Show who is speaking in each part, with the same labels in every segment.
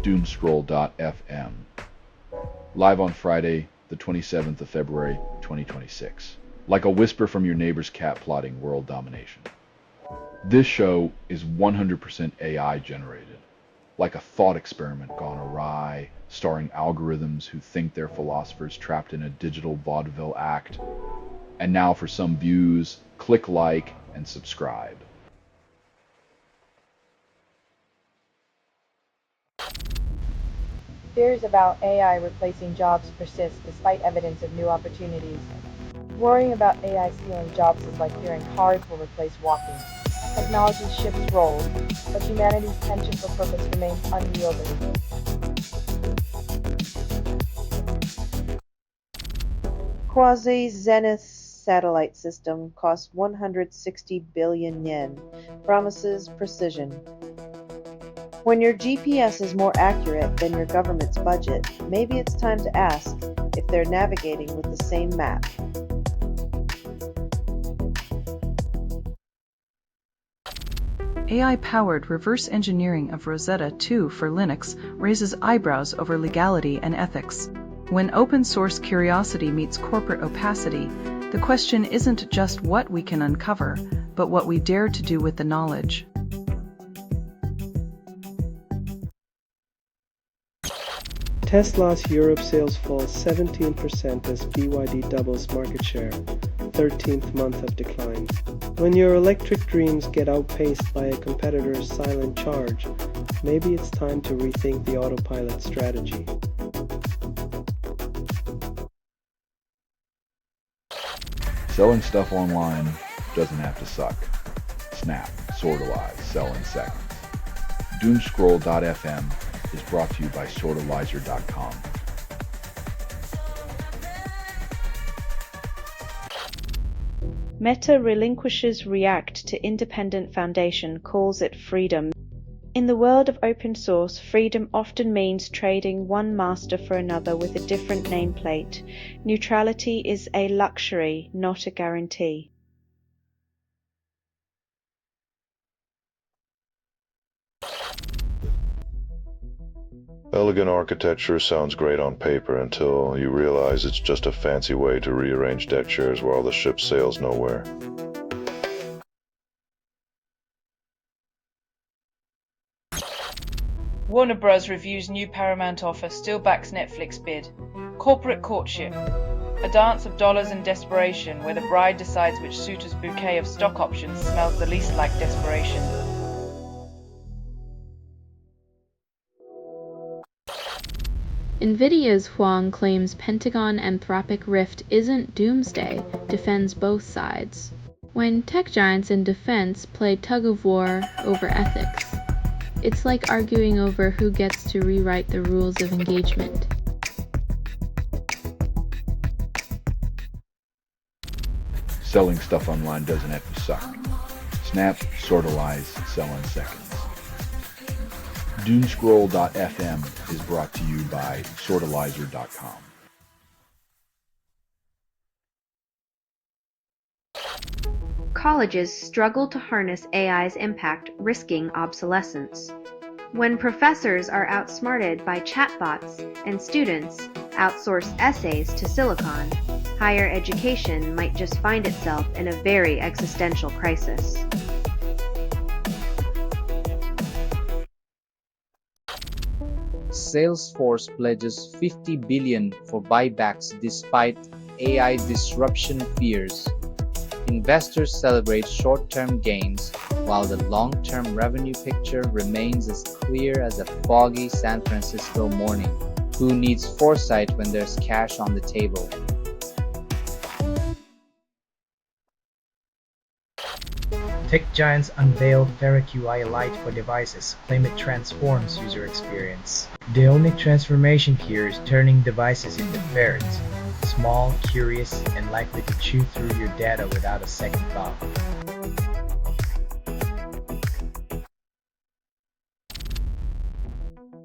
Speaker 1: Doomscroll.fm. Live on Friday, the 27th of February, 2026. Like a whisper from your neighbor's cat plotting world domination. This show is 100% AI generated. Like a thought experiment gone awry, starring algorithms who think they're philosophers trapped in a digital vaudeville act. And now for some views, click like and subscribe.
Speaker 2: Fears about AI replacing jobs persist despite evidence of new opportunities. Worrying about AI stealing jobs is like fearing cars will replace walking. Technology shifts roles, but humanity's penchant for purpose remains unyielding.
Speaker 3: Quasi-Zenith satellite system costs 160 billion yen. Promises precision. When your GPS is more accurate than your government's budget, maybe it's time to ask if they're navigating with the same map.
Speaker 4: AI-powered reverse engineering of Rosetta 2 for Linux raises eyebrows over legality and ethics. When open-source curiosity meets corporate opacity, the question isn't just what we can uncover, but what we dare to do with the knowledge.
Speaker 5: Tesla's Europe sales fall 17% as BYD doubles market share, 13th month of decline. When your electric dreams get outpaced by a competitor's silent charge, maybe it's time to rethink the autopilot strategy.
Speaker 1: Selling stuff online doesn't have to suck. Snap, sortalize, sell in seconds. Doomscroll.fm is brought to you by sortalizer.com.
Speaker 3: Meta relinquishes React to independent foundation, calls it freedom. In the world of open source, freedom often means trading one master for another with a different nameplate. Neutrality is a luxury, not a guarantee.
Speaker 6: Elegant architecture sounds great on paper until you realize it's just a fancy way to rearrange deck chairs while the ship sails nowhere.
Speaker 7: Warner Bros. Reviews new Paramount offer still backs Netflix bid. Corporate courtship. A dance of dollars and desperation where the bride decides which suitor's bouquet of stock options smells the least like desperation.
Speaker 8: NVIDIA's Huang claims Pentagon Anthropic Rift isn't doomsday, defends both sides. When tech giants in defense play tug-of-war over ethics, it's like arguing over who gets to rewrite the rules of engagement.
Speaker 1: Selling stuff online doesn't have to suck. Snap, sortalize, sell in seconds. Doomscroll.fm is brought to you by sortalizer.com.
Speaker 9: Colleges struggle to harness AI's impact, risking obsolescence. When professors are outsmarted by chatbots and students outsource essays to Silicon, higher education might just find itself in a very existential crisis.
Speaker 10: Salesforce pledges $50 billion for buybacks despite AI disruption fears. Investors celebrate short-term gains, while the long-term revenue picture remains as clear as a foggy San Francisco morning. Who needs foresight when there's cash on the table?
Speaker 11: Tech giants unveil Ferric UI Lite for devices, claim it transforms user experience. The only transformation here is turning devices into ferrets, small, curious, and likely to chew through your data without a second thought.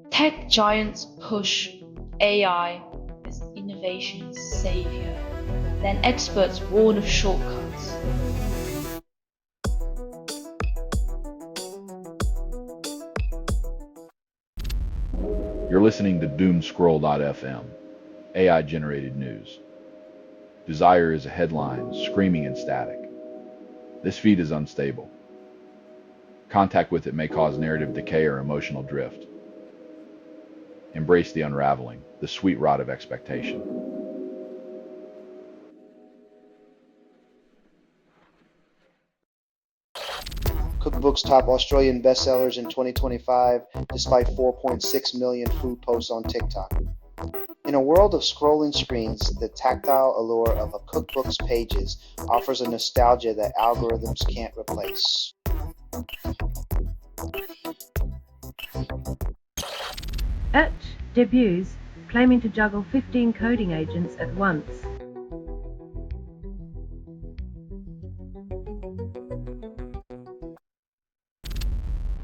Speaker 12: Tech giants push AI as innovation's savior, then experts warn of shortcuts.
Speaker 1: You're listening to Doomscroll.fm, AI-generated news. Desire is a headline, screaming and static. This feed is unstable. Contact with it may cause narrative decay or emotional drift. Embrace the unraveling, the sweet rot of expectation.
Speaker 13: Cookbooks top Australian bestsellers in 2025 despite 4.6 million food posts on TikTok. In a world of scrolling screens, the tactile allure of a cookbook's pages offers a nostalgia that algorithms can't replace.
Speaker 14: Etch debuts, claiming to juggle 15 coding agents at once.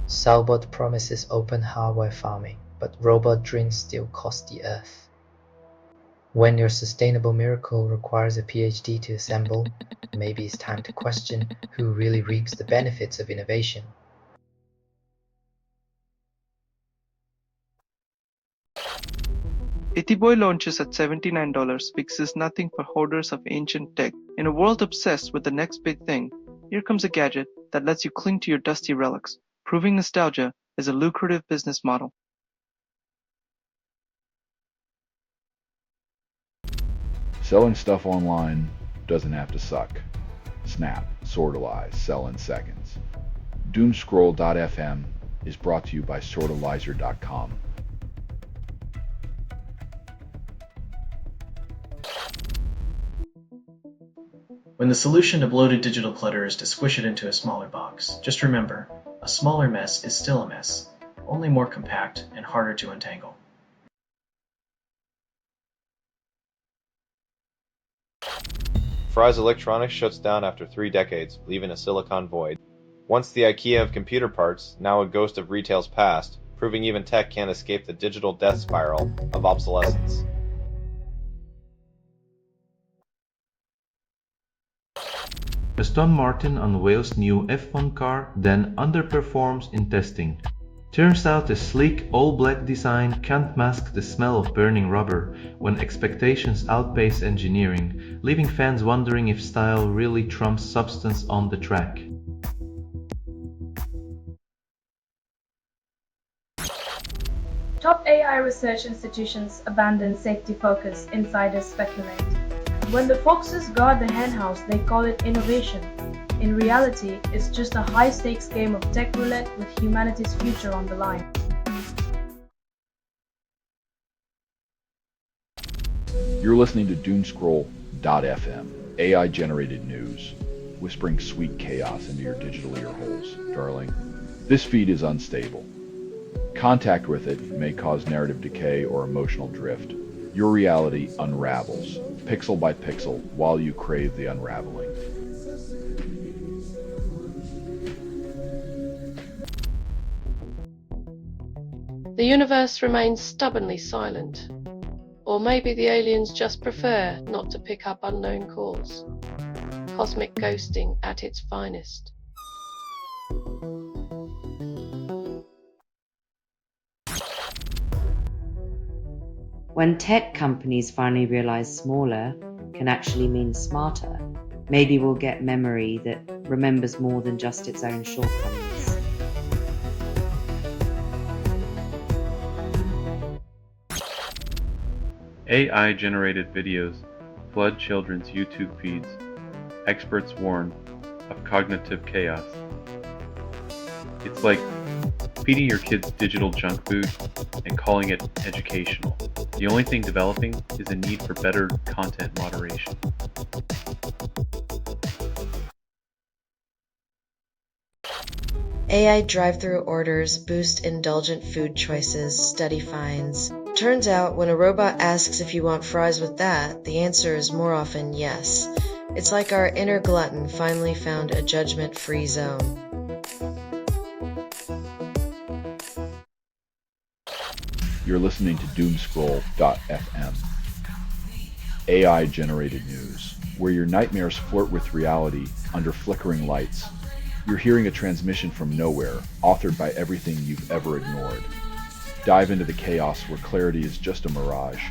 Speaker 15: Salbot promises open hardware farming, but robot drinks still cost the earth. When your sustainable miracle requires a PhD to assemble, maybe it's time to question who really reaps the benefits of innovation.
Speaker 5: Itiboy launches at $79 fixes nothing for hoarders of ancient tech. In a world obsessed with the next big thing, here comes a gadget that lets you cling to your dusty relics, proving nostalgia is a lucrative business model.
Speaker 1: Selling stuff online doesn't have to suck. Snap, sortalize, sell in seconds. Doomscroll.fm is brought to you by sortalizer.com.
Speaker 16: When the solution to bloated digital clutter is to squish it into a smaller box, just remember, a smaller mess is still a mess, only more compact and harder to untangle.
Speaker 17: Fry's Electronics shuts down after 3 decades, leaving a silicon void. Once the IKEA of computer parts, now a ghost of retail's past, proving even tech can't escape the digital death spiral of obsolescence.
Speaker 18: Aston Martin unveils new F1 car, then underperforms in testing. Turns out the sleek, all-black design can't mask the smell of burning rubber when expectations outpace engineering, leaving fans wondering if style really trumps substance on the track.
Speaker 19: Top AI research institutions abandon safety focus, insiders speculate. When the foxes guard the henhouse, they call it innovation. In reality, it's just a high-stakes game of tech roulette with humanity's future on the line.
Speaker 1: You're listening to Doomscroll.fm, AI-generated news, whispering sweet chaos into your digital ear holes, darling. This feed is unstable. Contact with it may cause narrative decay or emotional drift. Your reality unravels, pixel by pixel, while you crave the unraveling.
Speaker 20: The universe remains stubbornly silent. Or maybe the aliens just prefer not to pick up unknown calls. Cosmic ghosting at its finest.
Speaker 21: When tech companies finally realize smaller can actually mean smarter, maybe we'll get memory that remembers more than just its own shortcomings.
Speaker 18: AI-generated videos flood children's YouTube feeds. Experts warn of cognitive chaos. It's like feeding your kids digital junk food and calling it educational. The only thing developing is a need for better content moderation.
Speaker 22: AI drive-through orders boost indulgent food choices, study finds. Turns out when a robot asks if you want fries with that, the answer is more often yes. It's like our inner glutton finally found a judgment-free zone.
Speaker 1: You're listening to Doomscroll.fm, AI-generated news, where your nightmares flirt with reality under flickering lights. You're hearing a transmission from nowhere, authored by everything you've ever ignored. Dive into the chaos where clarity is just a mirage.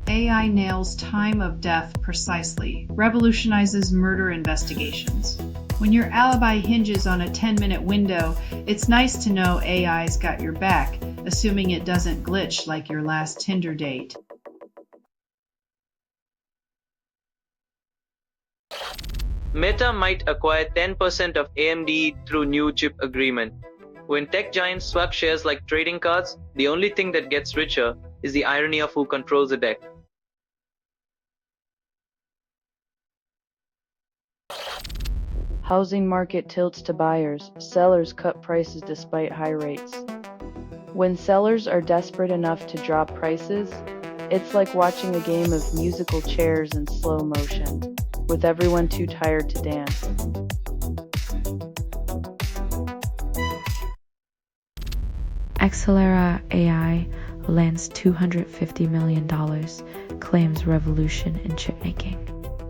Speaker 2: AI nails time of death precisely, revolutionizes murder investigations. When your alibi hinges on a 10-minute window, it's nice to know AI's got your back, assuming it doesn't glitch like your last Tinder date.
Speaker 4: Meta might acquire 10% of AMD through new chip agreement. When tech giants swap shares like trading cards, the only thing that gets richer is the irony of who controls the deck.
Speaker 7: Housing market tilts to buyers. Sellers cut prices despite high rates. When sellers are desperate enough to drop prices, it's like watching a game of musical chairs in slow motion, with everyone too tired to dance.
Speaker 8: Accelera AI lands $250 million, claims revolution in chipmaking.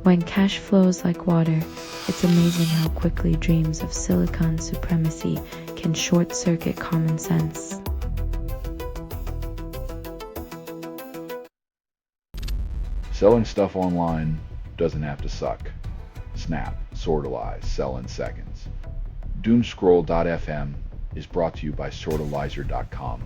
Speaker 8: When cash flows like water, it's amazing how quickly dreams of silicon supremacy can short-circuit common sense.
Speaker 1: Selling stuff online doesn't have to suck. Snap, sortalize, sell in seconds. Doomscroll.fm is brought to you by sortalizer.com.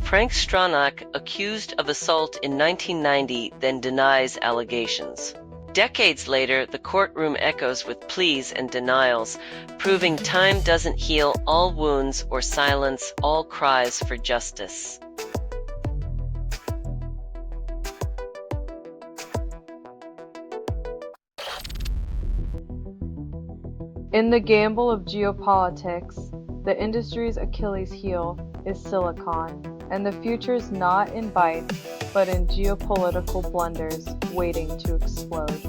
Speaker 23: Frank Stronach, accused of assault in 1990, then denies allegations. Decades later, the courtroom echoes with pleas and denials, proving time doesn't heal all wounds or silence all cries for justice.
Speaker 7: In the gamble of geopolitics, the industry's Achilles heel is silicon, and the future's not in bytes, but in geopolitical blunders waiting to explode.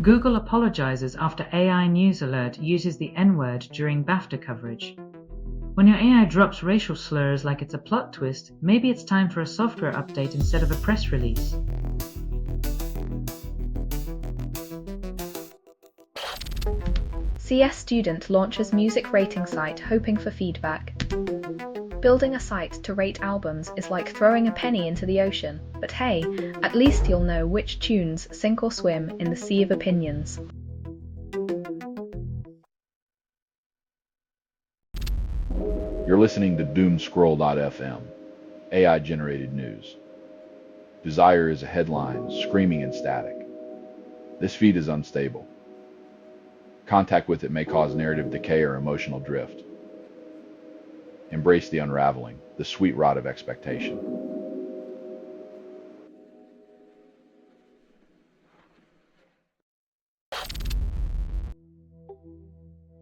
Speaker 24: Google apologizes after AI news alert uses the N-word during BAFTA coverage. When your AI drops racial slurs like it's a plot twist, maybe it's time for a software update instead of a press release.
Speaker 25: CS Student launches music rating site hoping for feedback. Building a site to rate albums is like throwing a penny into the ocean, but hey, at least you'll know which tunes sink or swim in the sea of opinions.
Speaker 1: You're listening to Doomscroll.fm, AI-generated news. Desire is a headline screaming in static. This feed is unstable. Contact with it may cause narrative decay or emotional drift. Embrace the unraveling, the sweet rot of expectation.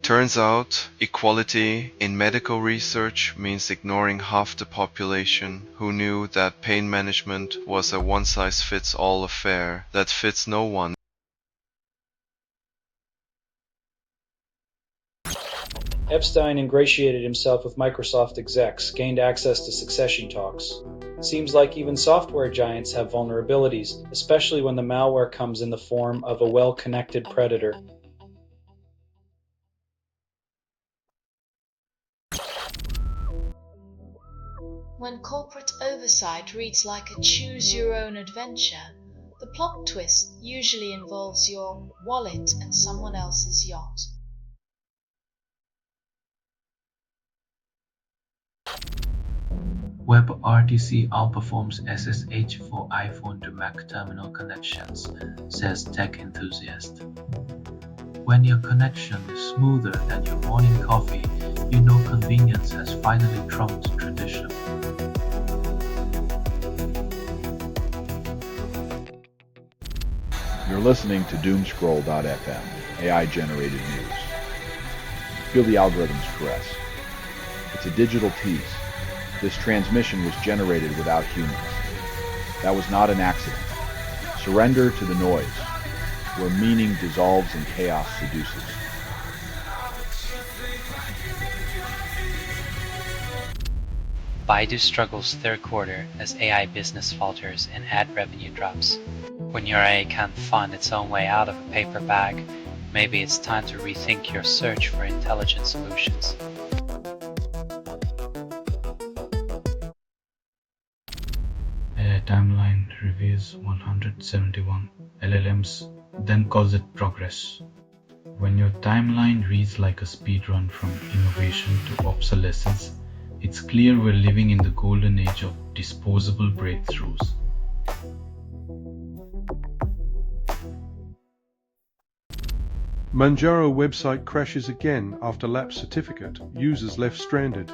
Speaker 26: Turns out, equality in medical research means ignoring half the population who knew that pain management was a one-size-fits-all affair that fits no one.
Speaker 27: Epstein ingratiated himself with Microsoft execs, gained access to succession talks. It seems like even software giants have vulnerabilities, especially when the malware comes in the form of a well-connected predator.
Speaker 28: When corporate oversight reads like a choose-your-own-adventure, the plot twist usually involves your wallet and someone else's yacht.
Speaker 29: WebRTC outperforms SSH for iPhone to Mac terminal connections, says tech enthusiast. When your connection is smoother than your morning coffee, you know convenience has finally trumped tradition.
Speaker 1: You're listening to Doomscroll.fm, AI-generated news. Feel the algorithm's caress. It's a digital tease. This transmission was generated without humans. That was not an accident. Surrender to the noise, where meaning dissolves and chaos seduces.
Speaker 3: Baidu struggles third quarter as AI business falters and ad revenue drops. When your AI can't find its own way out of a paper bag, maybe it's time to rethink your search for intelligent solutions.
Speaker 29: AI timeline reviews 171 LLMs, then calls it progress. When your timeline reads like a speedrun from innovation to obsolescence, it's clear we're living in the golden age of disposable breakthroughs.
Speaker 6: Manjaro website crashes again after lapsed certificate. Users left stranded.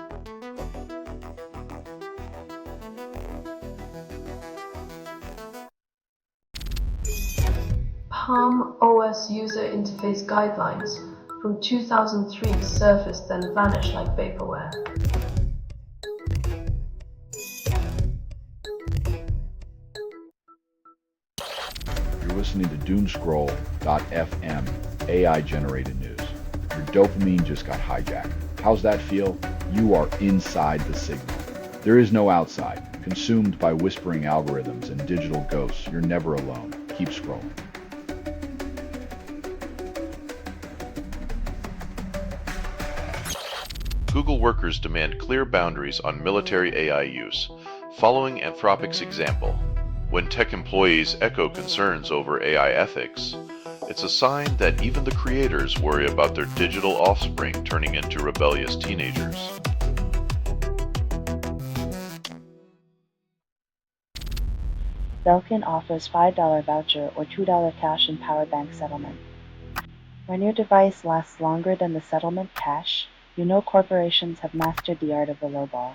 Speaker 19: Palm OS user interface guidelines from 2003 surfaced then vanished like vaporware.
Speaker 1: You're listening to Doomscroll.fm, AI-generated news. Your dopamine just got hijacked. How's that feel? You are inside the signal. There is no outside. Consumed by whispering algorithms and digital ghosts, you're never alone. Keep scrolling.
Speaker 9: Google workers demand clear boundaries on military AI use, following Anthropic's example. When tech employees echo concerns over AI ethics, it's a sign that even the creators worry about their digital offspring turning into rebellious teenagers.
Speaker 10: Belkin offers $5 voucher or $2 cash in power bank settlement. When your device lasts longer than the settlement cash, you know corporations have mastered the art of the lowball.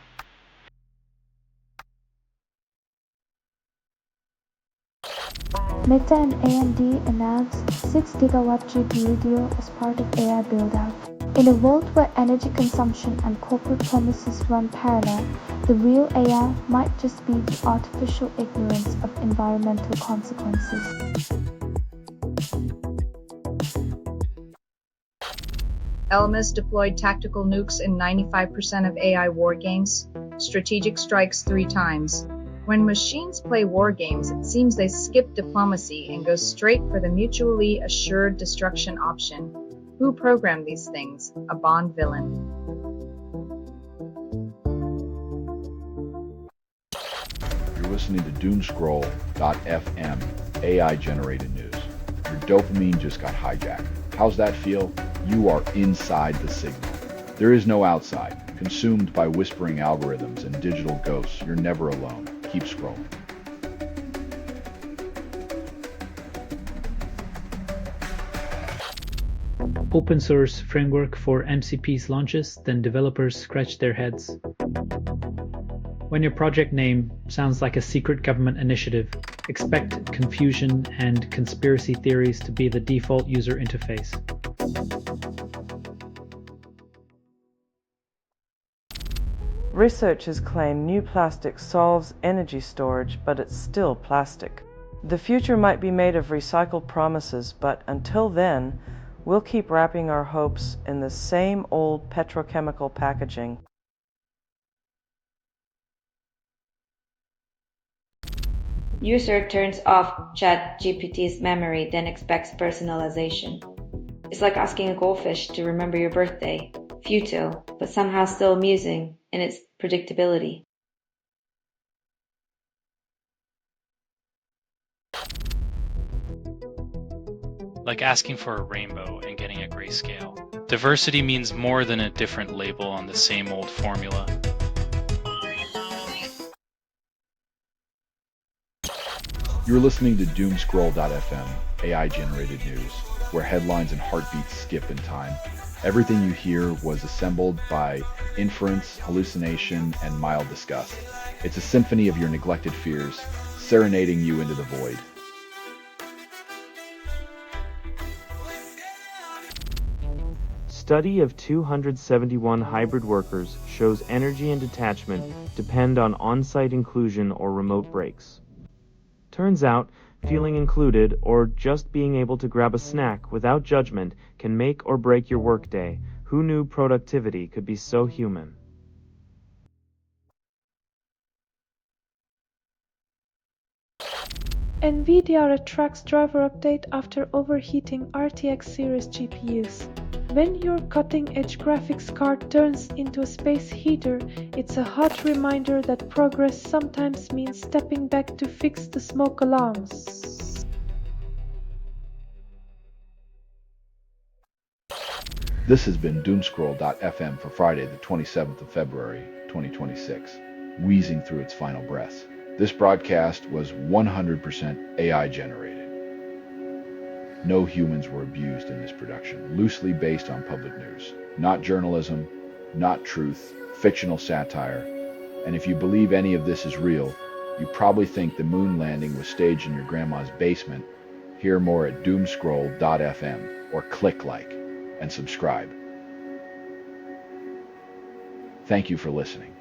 Speaker 11: Meta and AMD announced 6 gigawatt GPU deal as part of AI build-out. In a world where energy consumption and corporate promises run parallel, the real AI might just be the artificial ignorance of environmental consequences.
Speaker 12: Elmas deployed tactical nukes in 95% of AI war games, strategic strikes 3 times. When machines play war games, it seems they skip diplomacy and go straight for the mutually assured destruction option. Who programmed these things? A Bond villain.
Speaker 1: You're listening to Doomscroll.fm, AI-generated news. Your dopamine just got hijacked. How's that feel? You are inside the signal. There is no outside. Consumed by whispering algorithms and digital ghosts, you're never alone. Keep scrolling.
Speaker 24: Open source framework for MCPs launches, then developers scratch their heads. When your project name sounds like a secret government initiative, expect confusion and conspiracy theories to be the default user interface.
Speaker 13: Researchers claim new plastic solves energy storage, but it's still plastic. The future might be made of recycled promises, but until then, we'll keep wrapping our hopes in the same old petrochemical packaging.
Speaker 14: User turns off ChatGPT's memory, then expects personalization. It's like asking a goldfish to remember your birthday. Futile, but somehow still amusing in its predictability.
Speaker 3: Like asking for a rainbow and getting a grayscale. Diversity means more than a different label on the same old formula.
Speaker 1: You're listening to Doomscroll.fm, AI-generated news, where headlines and heartbeats skip in time. Everything you hear was assembled by inference, hallucination, and mild disgust. It's a symphony of your neglected fears, serenading you into the void.
Speaker 15: Study of 271 hybrid workers shows energy and detachment depend on on-site inclusion or remote breaks. Turns out, feeling included or just being able to grab a snack without judgment can make or break your workday. Who knew productivity could be so human?
Speaker 19: NVIDIA retracts driver update after overheating RTX series GPUs. When your cutting-edge graphics card turns into a space heater, it's a hot reminder that progress sometimes means stepping back to fix the smoke alarms.
Speaker 1: This has been Doomscroll.fm for Friday, the 27th of February, 2026, wheezing through its final breaths. This broadcast was 100% AI generated. No humans were abused in this production, loosely based on public news. Not journalism, not truth, fictional satire. And if you believe any of this is real, you probably think the moon landing was staged in your grandma's basement. Hear more at doomscroll.fm or click like and subscribe. Thank you for listening.